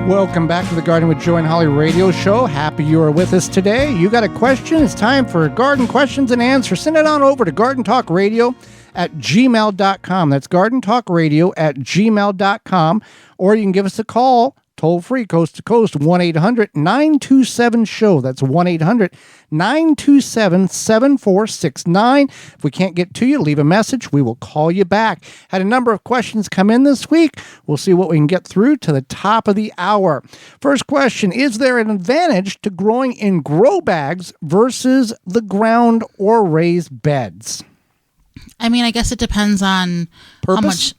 Welcome back to the Garden with Joe and Holly radio show. Happy you are with us today. You got a question? It's time for garden questions and answers. Send it on over to gardentalkradio@gmail.com. That's gardentalkradio@gmail.com. Or you can give us a call, toll free, coast to coast, 1-800-927-SHOW. That's 1-800-927-7469. If we can't get to you, leave a message. We will call you back. Had a number of questions come in this week. We'll see what we can get through to the top of the hour. First question, is there an advantage to growing in grow bags versus the ground or raised beds? I mean, I guess it depends on Purpose?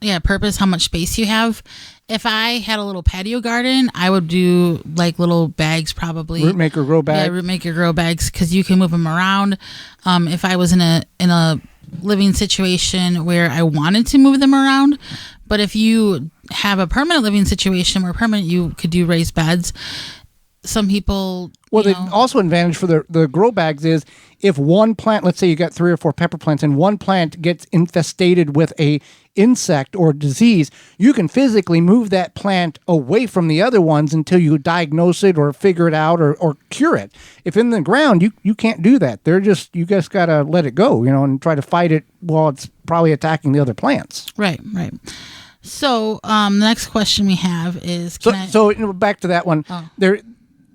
how much space you have. If I had a little patio garden, I would do like little bags, probably Root maker grow bags. Yeah, root maker grow bags, because you can move them around. If I was in a living situation where I wanted to move them around, but if you have a permanent living situation where you could do raised beds. Some people, the also advantage for the grow bags is if one plant, let's say you got 3 or 4 pepper plants, and one plant gets infestated with a insect or disease, you can physically move that plant away from the other ones until you diagnose it or figure it out or cure it. If in the ground, you can't do that. You just got to let it go, and try to fight it while it's probably attacking the other plants. Right. So the next question we have is, so back to that one. Oh.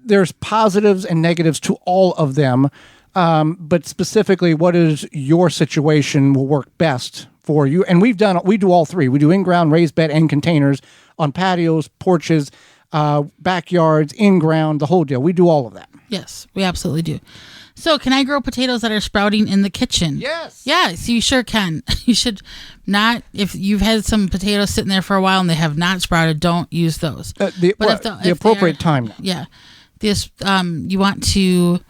There's positives and negatives to all of them, but specifically, what is your situation will work best for you? And we do all three. We do in-ground, raised bed, and containers on patios, porches, backyards, in-ground, the whole deal. We do all of that. Yes, we absolutely do. So can I grow potatoes that are sprouting in the kitchen? Yes. Yes, you sure can. You should not. If you've had some potatoes sitting there for a while and they have not sprouted, don't use those. The appropriate time. Yeah. This you want to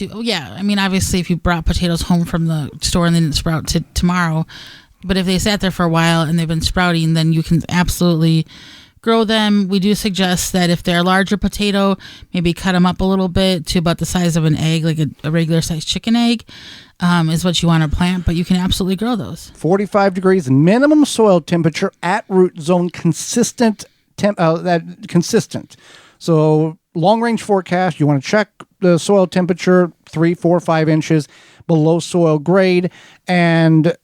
I mean, obviously if you brought potatoes home from the store and they didn't sprout to tomorrow, but if they sat there for a while and they've been sprouting, then you can absolutely grow them. We do suggest that if they're a larger potato, maybe cut them up a little bit to about the size of an egg, like a regular sized chicken egg, is what you want to plant, but you can absolutely grow those. 45 degrees minimum soil temperature at root zone, consistent. So long range forecast, you want to check the soil temperature 3, 4, 5 inches below soil grade. And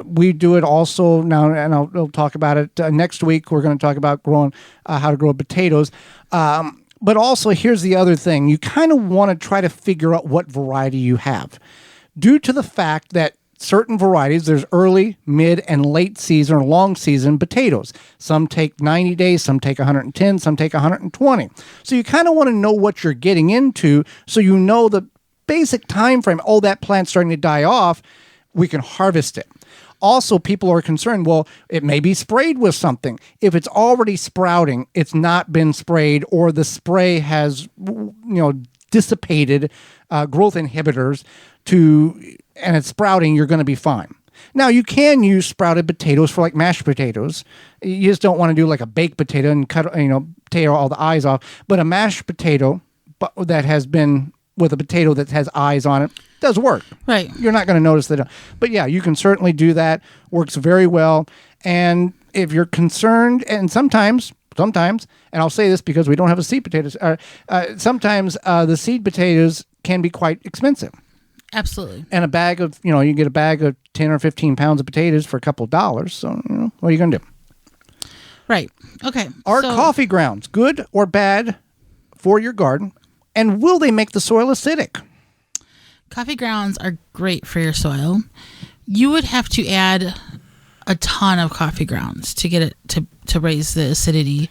we do it also now, and I'll talk about it next week. We're going to talk about growing how to grow potatoes. But also, here's the other thing. You kind of want to try to figure out what variety you have. Due to the fact that certain varieties, there's early, mid, and late season or long season potatoes. Some take 90 days, some take 110, some take 120. So you kind of want to know what you're getting into so you know the basic time frame. Oh, that plant's starting to die off. We can harvest it. Also, people are concerned, well, it may be sprayed with something. If it's already sprouting, it's not been sprayed, or the spray has, dissipated growth inhibitors and it's sprouting, you're going to be fine. Now, you can use sprouted potatoes for like mashed potatoes. You just don't want to do like a baked potato and cut, potato all the eyes off. But a mashed potato that has been with a potato that has eyes on it does work. Right. You're not going to notice that. But yeah, you can certainly do that. Works very well. And if you're concerned, and sometimes, and I'll say this because we don't have a seed potatoes, sometimes the seed potatoes can be quite expensive. Absolutely. And a bag of, you get a bag of 10 or 15 pounds of potatoes for a couple of dollars. So, what are you going to do? Right. Okay. Are coffee grounds good or bad for your garden? And will they make the soil acidic? Coffee grounds are great for your soil. You would have to add a ton of coffee grounds to get it to raise the acidity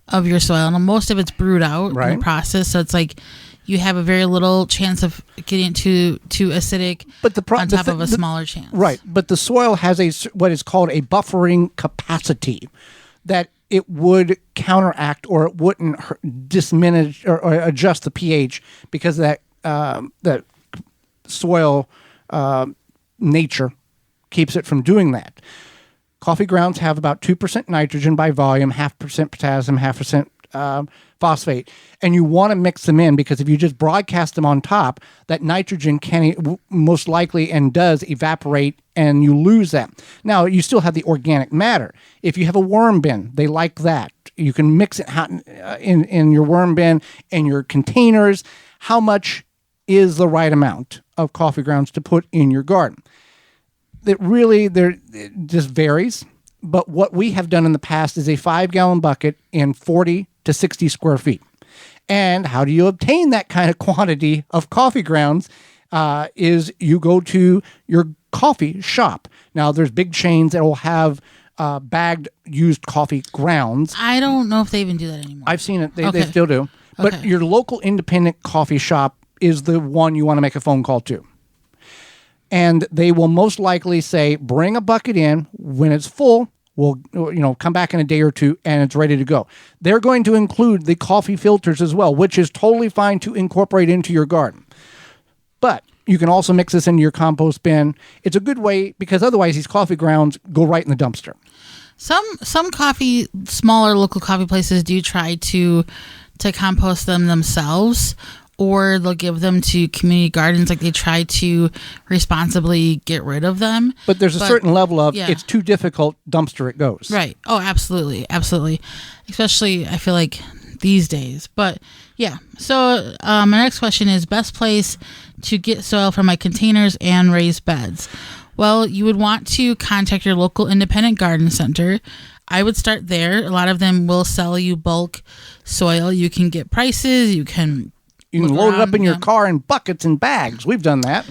of your soil. And most of it's brewed out in the process. So it's like you have a very little chance of getting too acidic on top of a smaller chance. Right. But the soil has what is called a buffering capacity that it would counteract, or it wouldn't diminish or adjust the pH because of that soil nature keeps it from doing that. Coffee grounds have about 2% nitrogen by volume, 0.5% potassium, 0.5% phosphate, and you want to mix them in because if you just broadcast them on top, that nitrogen can most likely and does evaporate and you lose that. Now, you still have the organic matter. If you have a worm bin, they like that. You can mix it in your worm bin and your containers. How much is the right amount of coffee grounds to put in your garden? It just varies. But what we have done in the past is a 5-gallon bucket in 40 to 60 square feet. And how do you obtain that kind of quantity of coffee grounds? Is you go to your coffee shop. Now, there's big chains that will have bagged used coffee grounds. I don't know if they even do that anymore. I've seen it. They still do. But your local independent coffee shop is the one you want to make a phone call to. And they will most likely say, bring a bucket in. When it's full, we'll come back in a day or two and it's ready to go. They're going to include the coffee filters as well, which is totally fine to incorporate into your garden. But you can also mix this into your compost bin. It's a good way because otherwise these coffee grounds go right in the dumpster. Some smaller local coffee places do try to compost them themselves, or they'll give them to community gardens. Like they try to responsibly get rid of them. But there's a certain level of it's too difficult, dumpster it goes. Right. Oh, absolutely. Absolutely. Especially, I feel like these days. But yeah. So my next question is best place to get soil for my containers and raised beds. Well, you would want to contact your local independent garden center. I would start there. A lot of them will sell you bulk soil. You can get prices. You can load it up in your car in buckets and bags. We've done that.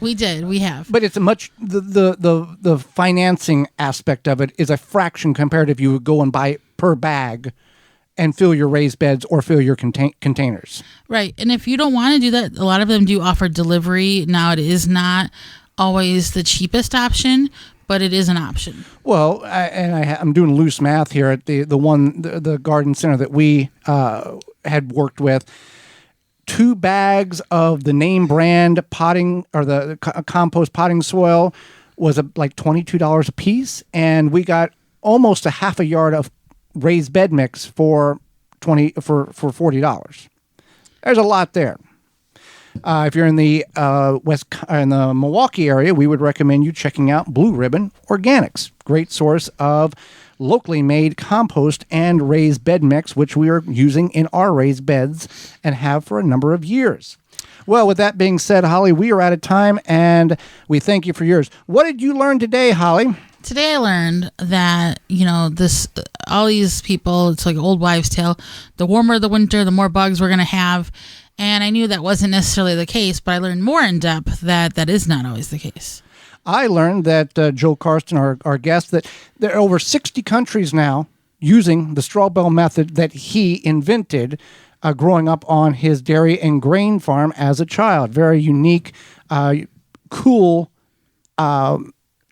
We have. But it's the financing aspect of it is a fraction compared if you would go and buy it per bag and fill your raised beds or fill your containers. Right. And if you don't want to do that, a lot of them do offer delivery. Now, it is not always the cheapest option, but it is an option. Well, I'm doing loose math here at the garden center that we had worked with. 2 bags of the name brand potting or the compost potting soil was like $22 a piece, and we got almost a half a yard of raised bed mix for $40. There's a lot there. If you're in the in the Milwaukee area, we would recommend you checking out Blue Ribbon Organics. Great source of locally made compost and raised bed mix, which we are using in our raised beds and have for a number of years. Well, with that being said, Holly, we are out of time, and we thank you for yours. What did you learn today, Holly? Today I learned that, all these people, it's like an old wives' tale. The warmer the winter, the more bugs we're going to have. And I knew that wasn't necessarily the case, but I learned more in depth that is not always the case. I learned that Joe Karsten, our guest, that there are over 60 countries now using the straw bale method that he invented growing up on his dairy and grain farm as a child. Very unique, cool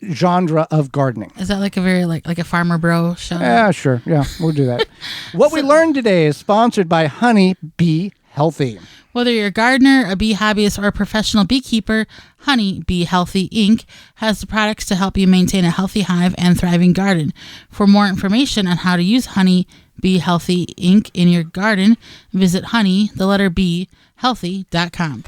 genre of gardening. Is that like a very like a farmer bro show? Yeah, sure. Yeah, we'll do that. What we learned today is sponsored by Honey Bee Healthy. Whether you're a gardener, a bee hobbyist, or a professional beekeeper, Honey Bee Healthy Inc. has the products to help you maintain a healthy hive and thriving garden. For more information on how to use Honey Bee Healthy Inc. in your garden, visit honey, the letter B, healthy.com.